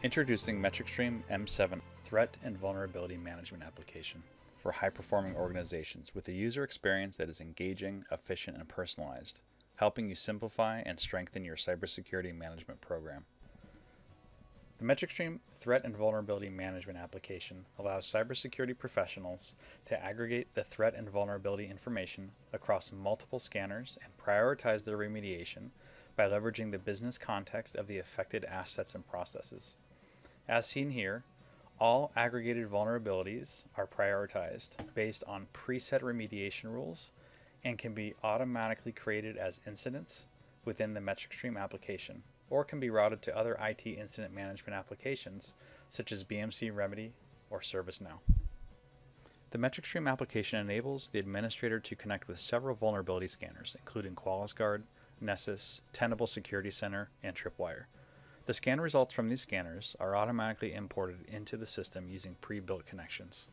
Introducing MetricStream M7 Threat and Vulnerability Management Application for high-performing organizations with a user experience that is engaging, efficient, and personalized, helping you simplify and strengthen your cybersecurity management program. The MetricStream Threat and Vulnerability Management Application allows cybersecurity professionals to aggregate the threat and vulnerability information across multiple scanners and prioritize their remediation by leveraging the business context of the affected assets and processes. As seen here, all aggregated vulnerabilities are prioritized based on preset remediation rules and can be automatically created as incidents within the MetricStream application, or can be routed to other IT incident management applications such as BMC Remedy or ServiceNow. The MetricStream application enables the administrator to connect with several vulnerability scanners, including QualisGuard, Nessus, Tenable Security Center, and Tripwire. The scan results from these scanners are automatically imported into the system using pre-built connections.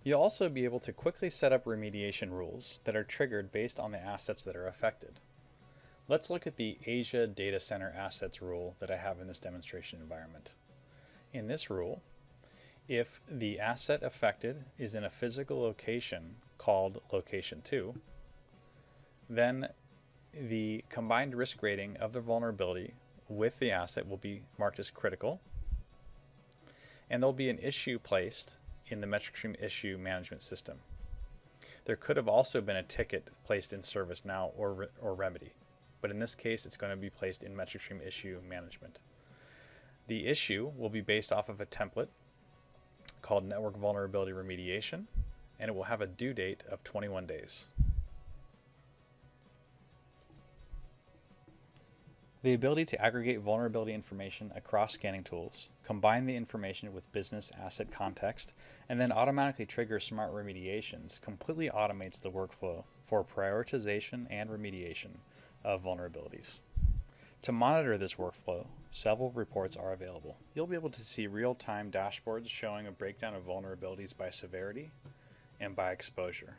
You'll also be able to quickly set up remediation rules that are triggered based on the assets that are affected. Let's look at the Asia Data Center Assets rule that I have in this demonstration environment. In this rule, if the asset affected is in a physical location called location 2, then the combined risk rating of the vulnerability with the asset will be marked as critical, and there'll be an issue placed in the MetricStream issue management system. There could have also been a ticket placed in ServiceNow or Remedy, but in this case it's going to be placed in MetricStream issue management. The issue will be based off of a template called Network Vulnerability Remediation, and it will have a due date of 21 days. The ability to aggregate vulnerability information across scanning tools, combine the information with business asset context, and then automatically trigger smart remediations completely automates the workflow for prioritization and remediation of vulnerabilities. To monitor this workflow, several reports are available. You'll be able to see real-time dashboards showing a breakdown of vulnerabilities by severity and by exposure.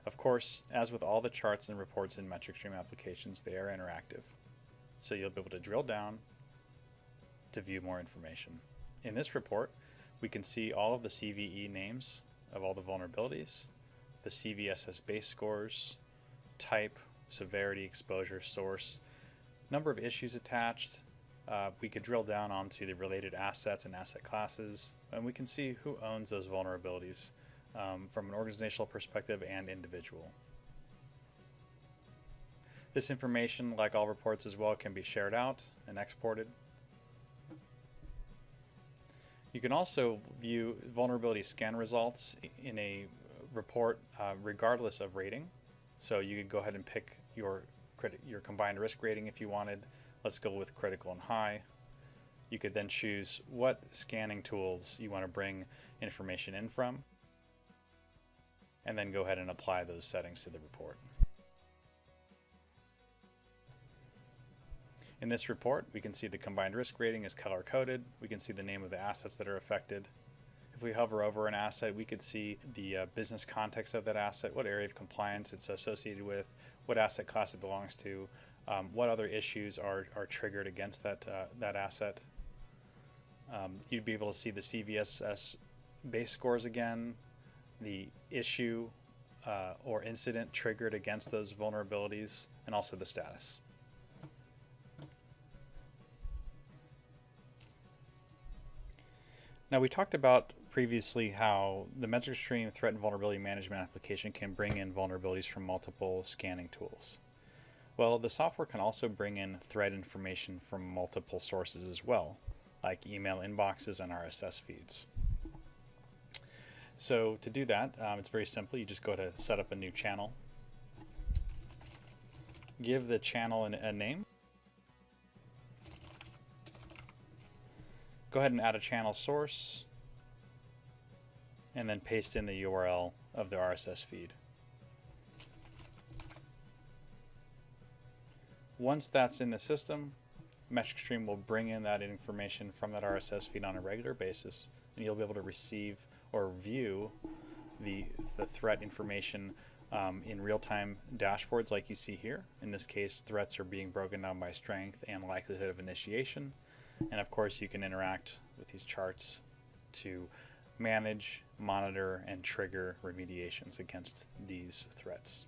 Of course, as with all the charts and reports in MetricStream applications, they are interactive. So you'll be able to drill down to view more information. In this report, we can see all of the CVE names of all the vulnerabilities, the CVSS base scores, type, severity, exposure, source, number of issues attached. We could drill down onto the related assets and asset classes, and we can see who owns those vulnerabilities from an organizational perspective and individual. This information, like all reports as well, can be shared out and exported. You can also view vulnerability scan results in a report regardless of rating. So you could go ahead and pick your combined risk rating if you wanted. Let's go with critical and high. You could then choose what scanning tools you want to bring information in from, and then go ahead and apply those settings to the report. In this report, we can see the combined risk rating is color-coded. We can see the name of the assets that are affected. If we hover over an asset, we could see the business context of that asset, what area of compliance it's associated with, what asset class it belongs to, what other issues are triggered against that asset. You'd be able to see the CVSS base scores again, the issue or incident triggered against those vulnerabilities, and also the status. Now, we talked about previously how the MetricStream Threat and Vulnerability Management application can bring in vulnerabilities from multiple scanning tools. Well, the software can also bring in threat information from multiple sources as well, like email inboxes and RSS feeds. So to do that, it's very simple. You just go to set up a new channel, give the channel a name, go ahead and add a channel source, and then paste in the URL of the RSS feed. Once that's in the system, MetricStream will bring in that information from that RSS feed on a regular basis, and you'll be able to receive or view the threat information in real-time dashboards like you see here. In this case, threats are being broken down by strength and likelihood of initiation. And of course, you can interact with these charts to manage, monitor, and trigger remediations against these threats.